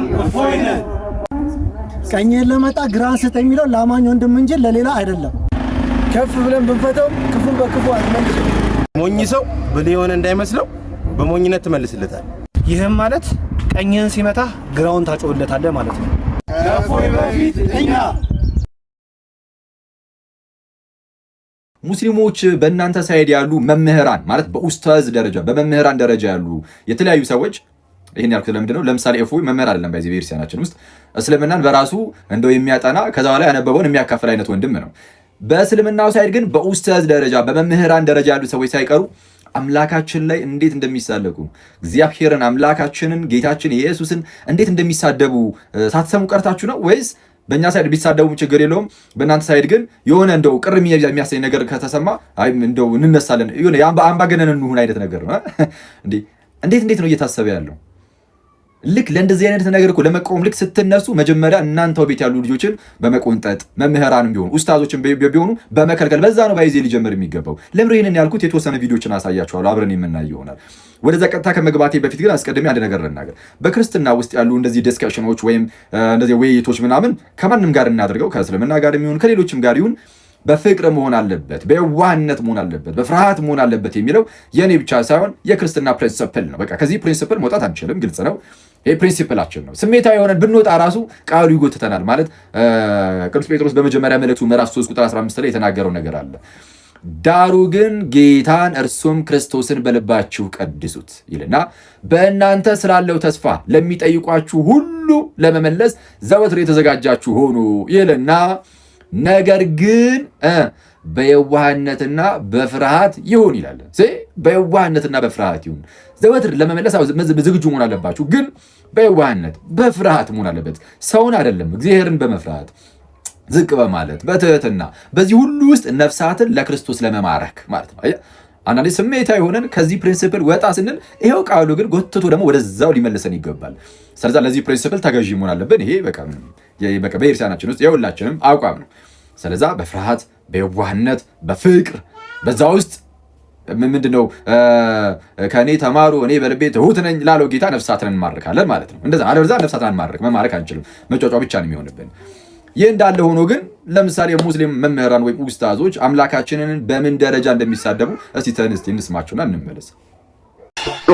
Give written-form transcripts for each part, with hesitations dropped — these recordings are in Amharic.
እኛም እፎይ ነን። ቀኝህን ለመጣ ግራህን ስጥ የሚለው ለአማኝ ወንድም እንጂ ለሌላ አይደለም። ከፍ ብለን ብንፈተው ክፉን በክፉ አትመልስም። ሞኝ ሰው ብልህ የሆነ እንዳይመስለው በሞኝነት ትመልስለታል። ይህም ማለት ቀኝህን ሲመታ ግራውን ታጮህለታለህ ማለት ነው። ከእፎይ በፊት እኛ ሙስሊሞች በእናንተ ሳይድ ያሉ መምህራን ማለት በኡስታዝ ደረጃ በመምህራን ደረጃ ያሉ የተለያዩ ሰዎች ይሄን ያልኩት ለምንድን ነው? ለምሳሌ እፎይ መምህር አይደለም። በዚህ ቤተክርስቲያናችን ውስጥ እስልምናን በራሱ እንደው የሚያጠና ከዛ በኋላ ያነበበውን የሚያካፍል አይነት ወንድም ነው። በእስልምናው ሳይድ ግን በኡስታዝ ደረጃ በመምህራን ደረጃ ያሉ ሰዎች ሳይቀሩ አምላካችን ላይ እንዴት እንደሚሳለቁ እግዚአብሔርን አምላካችንን ጌታችን ኢየሱስን እንዴት እንደሚሳደቡ ሳትሰሙ ቀርታችሁ ነው ወይስ በእኛ ሳይድ ቢሳደቡም ችግር የለውም፣ በእናንተ ሳይድ ግን የሆነ እንደው ቅር የሚያሰኝ ነገር ከተሰማ አይ እንደው እንነሳለን የሆነ አምባገነን እንሁን አይነት ነገር ነው እንዴ? እንዴት ነው እየታሰበ ያለው? ልክ ለእንደዚህ አይነት ነገር እኮ ለመቆም ልክ ስትነሱ መጀመሪያ እናንተው ቤት ያሉ ልጆችን በመቆንጠጥ መምህራንም ቢሆኑ ኡስታዞችን ቢሆኑ በመከልከል በዛ ነው ባይዜ ሊጀምር የሚገባው። ለምን ይሄንን ያልኩት የተወሰነ ቪዲዮችን አሳያችኋለሁ፣ አብረን የምናይ ይሆናል። ወደዛ ቀጥታ ከመግባቴ በፊት ግን አስቀድሜ አንድ ነገር ልናገር። በክርስትና ውስጥ ያሉ እንደዚህ ዲስከሽኖች ወይም እንደዚህ ውይይቶች ምናምን ከማንም ጋር እናደርገው ከእስልምና ጋር የሚሆን ከሌሎችም ጋር ይሁን በፍቅር መሆን አለበት፣ በየዋህነት መሆን አለበት፣ በፍርሃት መሆን አለበት የሚለው የኔ ብቻ ሳይሆን የክርስትና ፕሪንሲፕል ነው። በቃ ከዚህ ፕሪንሲፕል መውጣት አንችልም፣ ግልጽ ነው። ይሄ ፕሪንሲፕላችን ነው። ስሜታዊ የሆነን ብንወጣ ራሱ ቃሉ ይጎትተናል። ማለት ቅዱስ ጴጥሮስ በመጀመሪያ መልእክቱ ምዕራፍ 3 ቁጥር 15 ላይ የተናገረው ነገር አለ። ዳሩ ግን ጌታን እርሱም ክርስቶስን በልባችሁ ቀድሱት ይልና በእናንተ ስላለው ተስፋ ለሚጠይቋችሁ ሁሉ ለመመለስ ዘወትር የተዘጋጃችሁ ሆኑ ይልና ነገር ግን በየዋህነትና በፍርሃት ይሁን ይላል። በየዋህነትና በፍርሃት ይሁን። ዘወትር ለመመለስ ዝግጁ መሆን አለባችሁ፣ ግን በየዋህነት በፍርሃት መሆን አለበት። ሰውን አይደለም፣ እግዚአብሔርን በመፍራት ዝቅ በማለት በትህትና በዚህ ሁሉ ውስጥ ነፍሳትን ለክርስቶስ ለመማረክ ማለት ነው። አንዳንዴ ስሜታዊ ሆነን ከዚህ ፕሪንሲፕል ወጣ ስንል ይሄው ቃሉ ግን ጎትቶ ደግሞ ወደዛው ሊመልሰን ይገባል። ስለዚህ ለዚህ ፕሪንሲፕል ተገዢ መሆን አለብን። ይሄ በቃ በቤተክርስቲያናችን ውስጥ የሁላችንም አቋም ነው። ስለዛ በፍርሃት በየዋህነት በፍቅር በዛ ውስጥ ምንድነው ከኔ ተማሩ እኔ በልቤ ትሁት ነኝ ላለው ጌታ ነፍሳትን እንማርካለን ማለት ነው። እንደዛ አለበለዚያ ነፍሳትን መማረክ አንችልም። መጫጫ ብቻ ነው የሚሆንብን። ይህ እንዳለ ሆኖ ግን ለምሳሌ ሙስሊም መምህራን ወይም ኡስታዞች አምላካችንን በምን ደረጃ እንደሚሳደቡ እስቲ እንስማቸውና እንመለስ።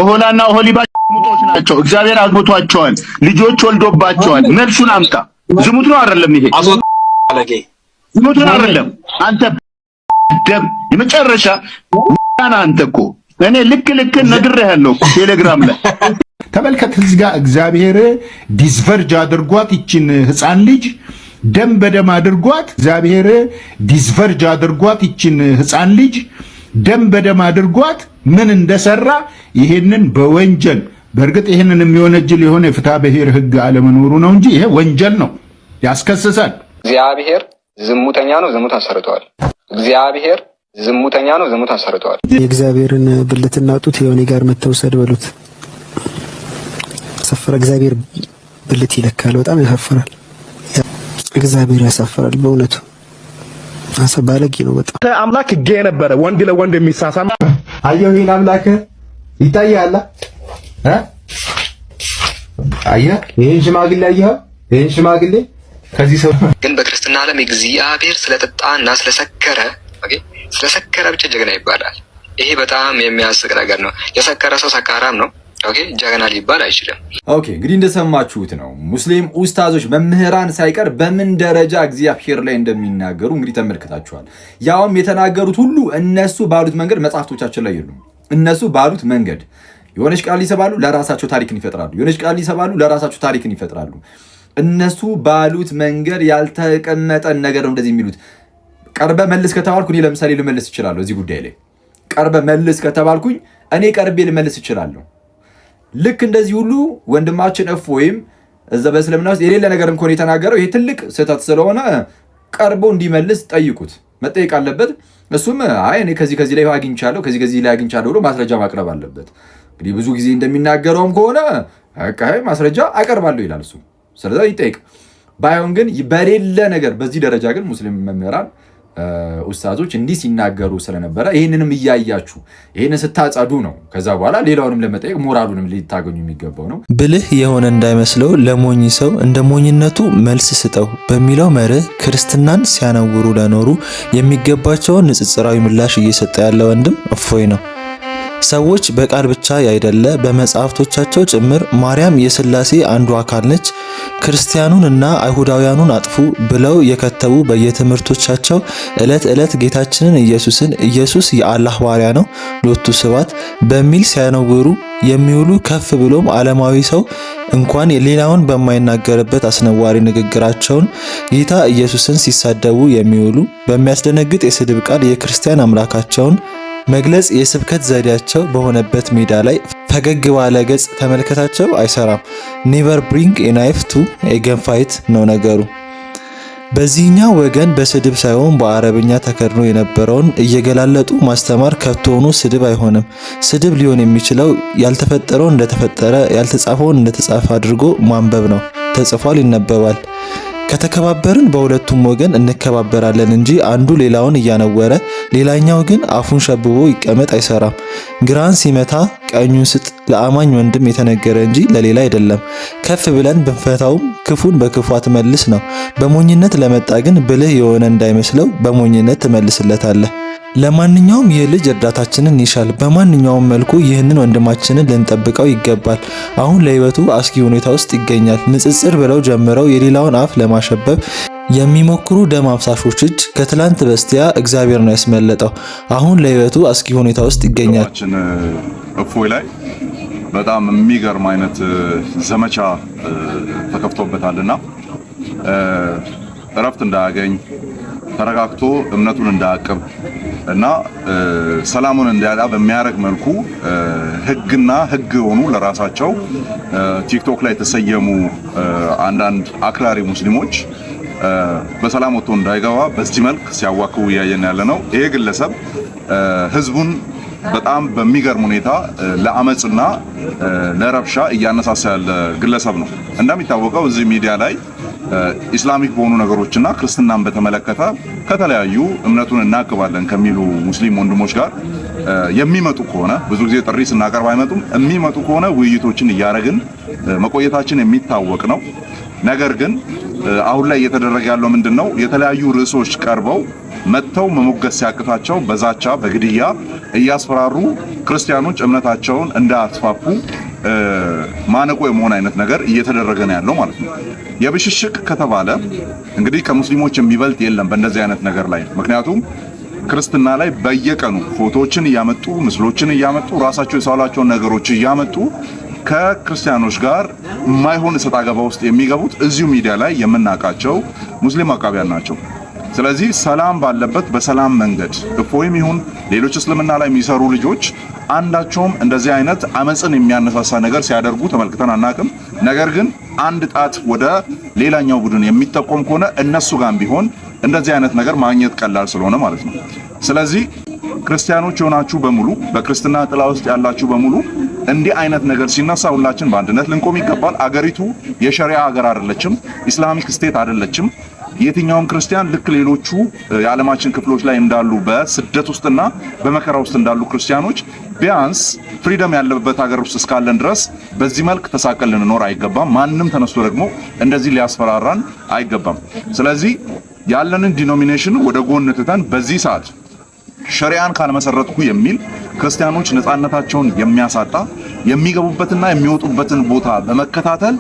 ኦሆላና ኦሆሊባ ሙጦች ናቸው። እግዚአብሔር አግብቷቸዋል፣ ልጆች ወልዶባቸዋል። መልሱን አምጣ። ዝሙት ነው አይደለም? ይሄ ዝሙት ነው አይደለም? አንተ ደም የመጨረሻ አንተ እኮ እኔ ልክ ነግሬሃለሁ ቴሌግራም ላይ ተመልከት። እዚህ ጋር እግዚአብሔር ዲስቨርጅ አድርጓት ይችን ህፃን ልጅ ደም በደም አድርጓት። እግዚአብሔር ዲስቨርጅ አድርጓት ይችን ህፃን ልጅ ደም በደም አድርጓት ምን እንደሰራ ይሄንን በወንጀል በእርግጥ ይሄንን የሚወነጅል የሆነ የፍትሐ ብሔር ህግ አለመኖሩ ነው እንጂ ይሄ ወንጀል ነው፣ ያስከስሳል። እግዚአብሔር ዝሙተኛ ነው፣ ዝሙት አሰርተዋል። እግዚአብሔር ዝሙተኛ ነው፣ ዝሙት አሰርተዋል። የእግዚአብሔርን ብልትና ጡት የሆነ ጋር መተውሰድ በሉት ያሳፍራል። እግዚአብሔር ብልት ይለካል። በጣም ያሳፍራል። እግዚአብሔር ያሳፍራል በእውነቱ። ባለጌ ነው በጣም። አምላክ ጌ ነበረ ወንድ ለወንድ የሚሳሳም አየሁ። ይሄን አምላክ ይታያል አየህ። ይሄን ሽማግሌ አየህ። ይሄን ሽማግሌ ከዚህ ሰው ግን በክርስትና ዓለም እግዚአብሔር ስለጠጣና ስለሰከረ ብቻ ጀግና ይባላል። ይሄ በጣም የሚያስቅ ነገር ነው። የሰከረ ሰው ሰካራም ነው። ጀግና ሊባል አይችልም። ኦኬ እንግዲህ እንደሰማችሁት ነው ሙስሊም ኡስታዞች መምህራን ሳይቀር በምን ደረጃ እግዚአብሔር ላይ እንደሚናገሩ እንግዲህ ተመልክታችኋል። ያውም የተናገሩት ሁሉ እነሱ ባሉት መንገድ መጽሐፍቶቻችን ላይ የሉም። እነሱ ባሉት መንገድ የሆነች ቃል ይሰባሉ፣ ለራሳቸው ታሪክን ይፈጥራሉ። የሆነች ቃል ይሰባሉ፣ ለራሳቸው ታሪክን ይፈጥራሉ። እነሱ ባሉት መንገድ ያልተቀመጠን ነገር ነው እንደዚህ የሚሉት። ቀርበ መልስ ከተባልኩ እኔ ለምሳሌ ልመልስ እችላለሁ። እዚህ ጉዳይ ላይ ቀርበ መልስ ከተባልኩኝ እኔ ቀርቤ ልመልስ እችላለሁ። ልክ እንደዚህ ሁሉ ወንድማችን እፎይም እዛ በእስልምና ውስጥ የሌለ ነገር እንኳን የተናገረው ይሄ ትልቅ ስህተት ስለሆነ ቀርቦ እንዲመልስ ጠይቁት፣ መጠየቅ አለበት። እሱም አይ እኔ ከዚህ ላይ አግኝቻለሁ ከዚህ ላይ አግኝቻለሁ ብሎ ማስረጃ ማቅረብ አለበት። እንግዲህ ብዙ ጊዜ እንደሚናገረውም ከሆነ ማስረጃ አቀርባለሁ ይላል እሱ። ስለዚህ ይጠይቅ። ባይሆን ግን በሌለ ነገር በዚህ ደረጃ ግን ሙስሊም መምህራን ኡስታዞች እንዲህ ሲናገሩ ስለነበረ ይህንንም እያያችሁ ይህንን ስታጸዱ ነው ከዛ በኋላ ሌላውንም ለመጠየቅ ሞራሉንም ሊታገኙ የሚገባው ነው። ብልህ የሆነ እንዳይመስለው ለሞኝ ሰው እንደ ሞኝነቱ መልስ ስጠው በሚለው መርህ ክርስትናን ሲያነውሩ ለኖሩ የሚገባቸውን ንጽጽራዊ ምላሽ እየሰጠ ያለ ወንድም እፎይ ነው። ሰዎች በቃል ብቻ ያይደለ በመጽሐፍቶቻቸው ጭምር ማርያም የሥላሴ አንዱ አካል ነች፣ ክርስቲያኑን እና አይሁዳውያኑን አጥፉ ብለው የከተቡ በየትምህርቶቻቸው ዕለት ዕለት ጌታችንን ኢየሱስ የአላህ ባሪያ ነው ሎቱ ስብሐት በሚል ሲያነውሩ የሚውሉ ከፍ ብሎም ዓለማዊ ሰው እንኳን ሌላውን በማይናገርበት አስነዋሪ ንግግራቸውን ጌታ ኢየሱስን ሲሳደቡ የሚውሉ በሚያስደነግጥ የስድብ ቃል የክርስቲያን አምላካቸውን መግለጽ የስብከት ዘዴያቸው በሆነበት ሜዳ ላይ ፈገግ ባለ ገጽ ተመልከታቸው አይሰራም። ኔቨር ብሪንግ ኤ ናይፍ ቱ ኤ ገን ፋይት ነው ነገሩ። በዚህኛው ወገን በስድብ ሳይሆን በአረብኛ ተከድኖ የነበረውን እየገላለጡ ማስተማር ከቶኑ ስድብ አይሆንም። ስድብ ሊሆን የሚችለው ያልተፈጠረውን እንደተፈጠረ ያልተጻፈውን እንደተጻፈ አድርጎ ማንበብ ነው። ተጽፏል፣ ይነበባል። ከተከባበርን በሁለቱም ወገን እንከባበራለን እንጂ አንዱ ሌላውን እያነወረ ሌላኛው ግን አፉን ሸብቦ ይቀመጥ አይሰራም። ግራን ሲመታ ቀኙን ስጥ ለአማኝ ወንድም የተነገረ እንጂ ለሌላ አይደለም። ከፍ ብለን ብንፈታውም ክፉን በክፉ አትመልስ ነው። በሞኝነት ለመጣ ግን ብልህ የሆነ እንዳይመስለው በሞኝነት ትመልስለታለህ። ለማንኛውም ይህ ልጅ እርዳታችንን ይሻል። በማንኛውም መልኩ ይህንን ወንድማችንን ልንጠብቀው ይገባል። አሁን ለህይወቱ አስጊ ሁኔታ ውስጥ ይገኛል። ንጽጽር ብለው ጀምረው የሌላውን አፍ ለማሸበብ የሚሞክሩ ደም አፍሳሾች እጅ ከትላንት በስቲያ እግዚአብሔር ነው ያስመለጠው። አሁን ለህይወቱ አስጊ ሁኔታ ውስጥ ይገኛል። እፎይ ላይ በጣም የሚገርም አይነት ዘመቻ ተከፍቶበታልና እረፍት እንዳያገኝ ተረጋግቶ እምነቱን እንዳያቅብ እና ሰላሙን እንዲያጣ በሚያደርግ መልኩ ህግና ህግ ሆኑ ለራሳቸው ቲክቶክ ላይ የተሰየሙ አንዳንድ አክራሪ ሙስሊሞች በሰላም ወጥቶ እንዳይገባ በዚህ መልክ ሲያዋክቡ እያየን ያለ ነው። ይሄ ግለሰብ ህዝቡን በጣም በሚገርም ሁኔታ ለአመጽና ለረብሻ እያነሳሳ ያለ ግለሰብ ነው። እንደሚታወቀው እዚህ ሚዲያ ላይ ኢስላሚክ በሆኑ ነገሮችና ክርስትናን በተመለከተ ከተለያዩ እምነቱን እናቅባለን ከሚሉ ሙስሊም ወንድሞች ጋር የሚመጡ ከሆነ ብዙ ጊዜ ጥሪ ስናቀርብ አይመጡም። የሚመጡ ከሆነ ውይይቶችን እያደረግን መቆየታችን የሚታወቅ ነው። ነገር ግን አሁን ላይ እየተደረገ ያለው ምንድነው? የተለያዩ ርዕሶች ቀርበው መተው መሞገስ ሲያቅታቸው በዛቻ በግድያ እያስፈራሩ ክርስቲያኖች እምነታቸውን እንዳያስፋፉ ማነቆ የመሆን አይነት ነገር እየተደረገ ነው ያለው ማለት ነው። የብሽሽቅ ከተባለ እንግዲህ ከሙስሊሞች የሚበልጥ የለም በእንደዚህ አይነት ነገር ላይ። ምክንያቱም ክርስትና ላይ በየቀኑ ፎቶዎችን እያመጡ ምስሎችን እያመጡ ራሳቸው የሳሏቸውን ነገሮች እያመጡ ከክርስቲያኖች ጋር የማይሆን እሰጥ አገባ ውስጥ የሚገቡት እዚሁ ሚዲያ ላይ የምናውቃቸው ሙስሊም አቃቢያን ናቸው። ስለዚህ ሰላም ባለበት በሰላም መንገድ እፎይም ይሁን ሌሎች እስልምና ላይ የሚሰሩ ልጆች አንዳቸውም እንደዚህ አይነት አመጽን የሚያነሳሳ ነገር ሲያደርጉ ተመልክተን አናውቅም። ነገር ግን አንድ ጣት ወደ ሌላኛው ቡድን የሚጠቆም ከሆነ እነሱ ጋር ቢሆን እንደዚህ አይነት ነገር ማግኘት ቀላል ስለሆነ ማለት ነው። ስለዚህ ክርስቲያኖች የሆናችሁ በሙሉ በክርስትና ጥላ ውስጥ ያላችሁ በሙሉ እንዲህ አይነት ነገር ሲነሳ ሁላችን በአንድነት ልንቆም ይገባል። አገሪቱ የሸሪዓ ሀገር አይደለችም፣ ኢስላሚክ ስቴት አይደለችም። የትኛውም ክርስቲያን ልክ ሌሎቹ የዓለማችን ክፍሎች ላይ እንዳሉ በስደት ውስጥና በመከራ ውስጥ እንዳሉ ክርስቲያኖች ቢያንስ ፍሪደም ያለበት ሀገር ውስጥ እስካለን ድረስ በዚህ መልክ ተሳቀል ልንኖር አይገባም። ማንም ተነስቶ ደግሞ እንደዚህ ሊያስፈራራን አይገባም። ስለዚህ ያለንን ዲኖሚኔሽን ወደ ጎን ትተን በዚህ ሰዓት ሸሪዓን ካልመሰረትኩ የሚል ክርስቲያኖች ነፃነታቸውን የሚያሳጣ የሚገቡበትና የሚወጡበትን ቦታ በመከታተል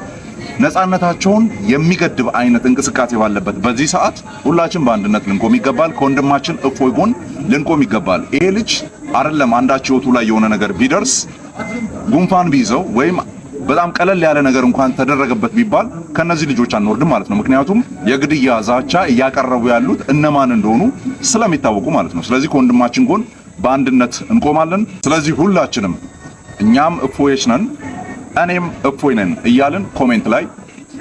ነፃነታቸውን የሚገድብ አይነት እንቅስቃሴ ባለበት በዚህ ሰዓት ሁላችን በአንድነት ልንቆም ይገባል። ከወንድማችን እፎይ ጎን ልንቆም ይገባል። ይሄ ልጅ አይደለም አንዳች ህይወቱ ላይ የሆነ ነገር ቢደርስ ጉንፋን ቢይዘው ወይም በጣም ቀለል ያለ ነገር እንኳን ተደረገበት ቢባል ከነዚህ ልጆች አንወርድም ማለት ነው። ምክንያቱም የግድያ ዛቻ እያቀረቡ ያሉት እነማን እንደሆኑ ስለሚታወቁ ማለት ነው። ስለዚህ ከወንድማችን ጎን በአንድነት እንቆማለን። ስለዚህ ሁላችንም እኛም እፎዮች ነን እኔም እፎይ ነን እያልን ኮሜንት ላይ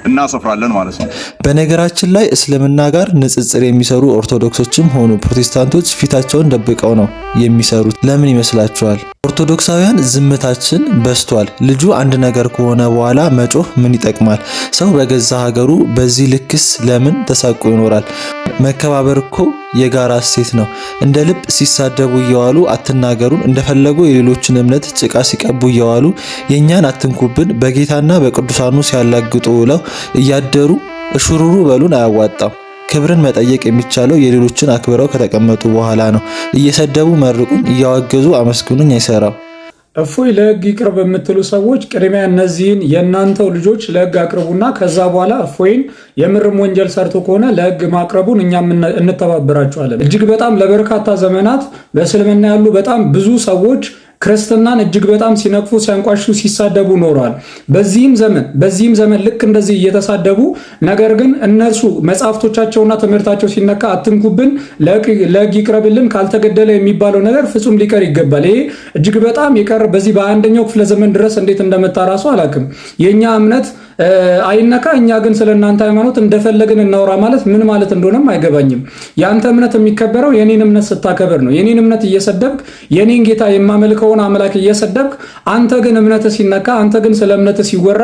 እናሰፍራለን ማለት ነው። በነገራችን ላይ እስልምና ጋር ንጽጽር የሚሰሩ ኦርቶዶክሶችም ሆኑ ፕሮቴስታንቶች ፊታቸውን ደብቀው ነው የሚሰሩት። ለምን ይመስላችኋል? ኦርቶዶክሳውያን ዝምታችን በስቷል። ልጁ አንድ ነገር ከሆነ በኋላ መጮህ ምን ይጠቅማል? ሰው በገዛ ሀገሩ በዚህ ልክስ ለምን ተሳቆ ይኖራል? መከባበር እኮ የጋራ እሴት ነው። እንደ ልብ ሲሳደቡ እየዋሉ አትናገሩን፣ እንደፈለጉ የሌሎችን እምነት ጭቃ ሲቀቡ እየዋሉ የኛን አትንኩብን፣ በጌታና በቅዱሳኑ ሲያላግጡ ውለው እያደሩ እሹሩሩ በሉን አያዋጣም። ክብርን መጠየቅ የሚቻለው የሌሎችን አክብረው ከተቀመጡ በኋላ ነው። እየሰደቡ መርቁኝ፣ እያወገዙ አመስግኑኝ አይሰራም። እፎይ ለህግ ይቅርብ የምትሉ ሰዎች ቅድሚያ እነዚህን የእናንተው ልጆች ለህግ አቅርቡና ከዛ በኋላ እፎይን የምርም ወንጀል ሰርቶ ከሆነ ለህግ ማቅረቡን እኛም እንተባበራቸዋለን። እጅግ በጣም ለበርካታ ዘመናት በእስልምና ያሉ በጣም ብዙ ሰዎች ክርስትናን እጅግ በጣም ሲነቅፉ፣ ሲያንቋሹ፣ ሲሳደቡ ኖረዋል። በዚህም ዘመን ልክ እንደዚህ እየተሳደቡ ነገር ግን እነርሱ መጽሐፍቶቻቸውና ትምህርታቸው ሲነካ አትንኩብን፣ ለህግ ይቅረብልን፣ ካልተገደለ የሚባለው ነገር ፍጹም ሊቀር ይገባል። ይሄ እጅግ በጣም የቀረ በዚህ በ21ኛው ክፍለ ዘመን ድረስ እንዴት እንደመጣ ራሱ አላውቅም። የኛ እምነት አይነካ፣ እኛ ግን ስለ እናንተ ሃይማኖት እንደፈለግን እናውራ ማለት ምን ማለት እንደሆነም አይገባኝም። ያንተ እምነት የሚከበረው የኔን እምነት ስታከብር ነው። የኔን እምነት እየሰደብክ የኔን ጌታ የማመልከውን አምላክ እየሰደብክ አንተ ግን እምነት ሲነካ፣ አንተ ግን ስለ እምነት ሲወራ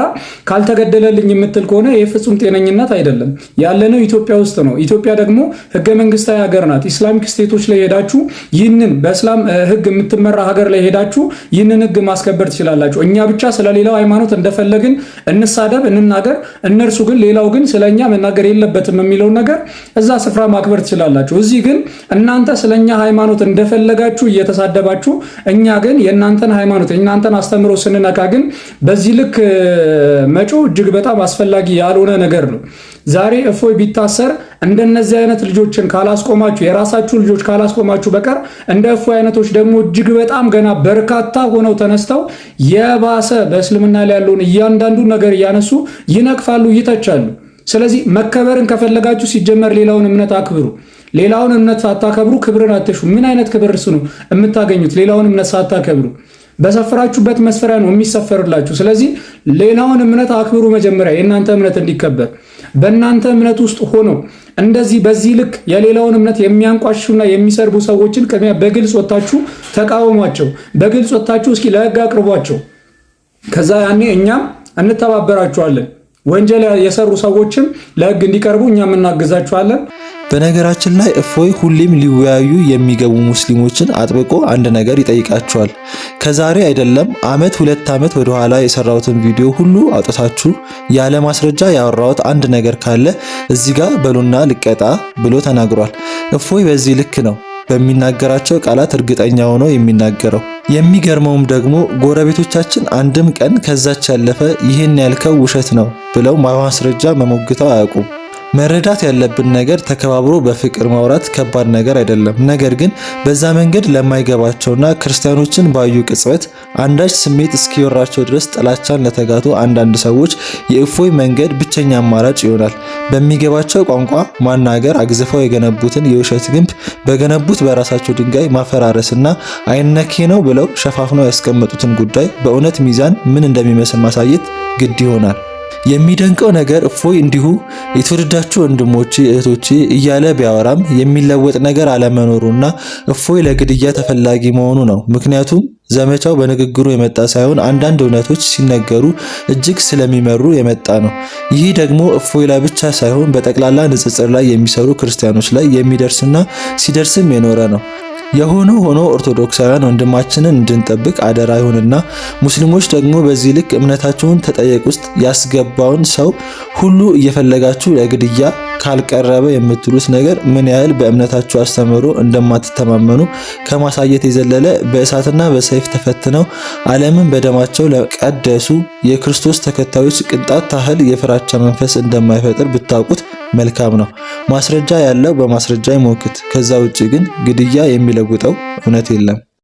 ካልተገደለልኝ የምትል ከሆነ ይህ ፍጹም ጤነኝነት አይደለም። ያለነው ኢትዮጵያ ውስጥ ነው። ኢትዮጵያ ደግሞ ህገ መንግስታዊ ሀገር ናት። ኢስላሚክ ስቴቶች ላይ ሄዳችሁ ይህንን በእስላም ህግ የምትመራ ሀገር ላይ ሄዳችሁ ይህንን ህግ ማስከበር ትችላላችሁ። እኛ ብቻ ስለሌላው ሃይማኖት እንደፈለግን እንሳደብ እንናገር፣ እነርሱ ግን ሌላው ግን ስለኛ መናገር የለበትም የሚለውን ነገር እዛ ስፍራ ማክበር ትችላላችሁ። እዚህ ግን እናንተ ስለኛ ሃይማኖት እንደፈለጋችሁ እየተሳደባችሁ፣ እኛ ግን የእናንተን ሃይማኖት የእናንተን አስተምሮ ስንነካ ግን በዚህ ልክ መጮ እጅግ በጣም አስፈላጊ ያልሆነ ነገር ነው። ዛሬ እፎይ ቢታሰር እንደነዚህ አይነት ልጆችን ካላስቆማችሁ፣ የራሳችሁ ልጆች ካላስቆማችሁ በቀር እንደ እፎይ አይነቶች ደግሞ እጅግ በጣም ገና በርካታ ሆነው ተነስተው የባሰ በእስልምና ላይ ያለውን እያንዳንዱ ነገር እያነሱ ይነቅፋሉ፣ ይተቻሉ። ስለዚህ መከበርን ከፈለጋችሁ ሲጀመር ሌላውን እምነት አክብሩ። ሌላውን እምነት ሳታከብሩ ክብርን አትሹ። ምን አይነት ክብር ነው የምታገኙት? ሌላውን እምነት ሳታከብሩ በሰፈራችሁበት መስፈሪያ ነው የሚሰፈርላችሁ። ስለዚህ ሌላውን እምነት አክብሩ። መጀመሪያ የእናንተ እምነት እንዲከበር በእናንተ እምነት ውስጥ ሆነው እንደዚህ በዚህ ልክ የሌላውን እምነት የሚያንቋሹና የሚሰርቡ ሰዎችን ቅድሚያ በግልጽ ወጣችሁ ተቃወሟቸው። በግልጽ ወጣችሁ እስኪ ለህግ አቅርቧቸው። ከዛ ያኔ እኛም እንተባበራችኋለን። ወንጀል የሰሩ ሰዎችም ለህግ እንዲቀርቡ እኛም እናግዛችኋለን። በነገራችን ላይ እፎይ ሁሌም ሊወያዩ የሚገቡ ሙስሊሞችን አጥብቆ አንድ ነገር ይጠይቃቸዋል። ከዛሬ አይደለም ዓመት 2 ዓመት ወደ ኋላ የሰራሁትን ቪዲዮ ሁሉ አውጥታችሁ ያለ ማስረጃ ያወራሁት አንድ ነገር ካለ እዚህ ጋር በሉና ልቀጣ ብሎ ተናግሯል። እፎይ በዚህ ልክ ነው በሚናገራቸው ቃላት እርግጠኛ ሆኖ የሚናገረው። የሚገርመውም ደግሞ ጎረቤቶቻችን አንድም ቀን ከዛች ያለፈ ይህን ያልከው ውሸት ነው ብለው ማስረጃ መሞግተው አያውቁም። መረዳት ያለብን ነገር ተከባብሮ በፍቅር ማውራት ከባድ ነገር አይደለም። ነገር ግን በዛ መንገድ ለማይገባቸውና ክርስቲያኖችን ባዩ ቅጽበት አንዳች ስሜት እስኪወራቸው ድረስ ጥላቻን ለተጋቱ አንዳንድ ሰዎች የእፎይ መንገድ ብቸኛ አማራጭ ይሆናል። በሚገባቸው ቋንቋ ማናገር፣ አግዝፈው የገነቡትን የውሸት ግንብ በገነቡት በራሳቸው ድንጋይ ማፈራረስና አይነኬ ነው ብለው ሸፋፍነው ያስቀመጡትን ጉዳይ በእውነት ሚዛን ምን እንደሚመስል ማሳየት ግድ ይሆናል። የሚደንቀው ነገር እፎይ እንዲሁ የተወደዳችሁ ወንድሞቼ እህቶቼ እያለ ቢያወራም የሚለወጥ ነገር አለመኖሩና እፎይ ለግድያ ተፈላጊ መሆኑ ነው። ምክንያቱም ዘመቻው በንግግሩ የመጣ ሳይሆን አንዳንድ እውነቶች ሲነገሩ እጅግ ስለሚመሩ የመጣ ነው። ይህ ደግሞ እፎይ ላይ ብቻ ሳይሆን በጠቅላላ ንጽጽር ላይ የሚሰሩ ክርስቲያኖች ላይ የሚደርስና ሲደርስም የኖረ ነው። የሆነው ሆኖ ኦርቶዶክሳውያን ወንድማችንን እንድንጠብቅ አደራ ይሁንና ሙስሊሞች ደግሞ በዚህ ልክ እምነታችሁን ተጠየቅ ውስጥ ያስገባውን ሰው ሁሉ እየፈለጋችሁ ለግድያ ካልቀረበ የምትሉት ነገር ምን ያህል በእምነታችሁ አስተምሮ እንደማትተማመኑ ከማሳየት የዘለለ በእሳትና በሰይፍ ተፈትነው ዓለምን በደማቸው ለቀደሱ የክርስቶስ ተከታዮች ቅንጣት ታህል የፍራቻ መንፈስ እንደማይፈጥር ብታውቁት መልካም ነው። ማስረጃ ያለው በማስረጃ ይሞክት። ከዛ ውጪ ግን ግድያ የሚለውጠው እውነት የለም።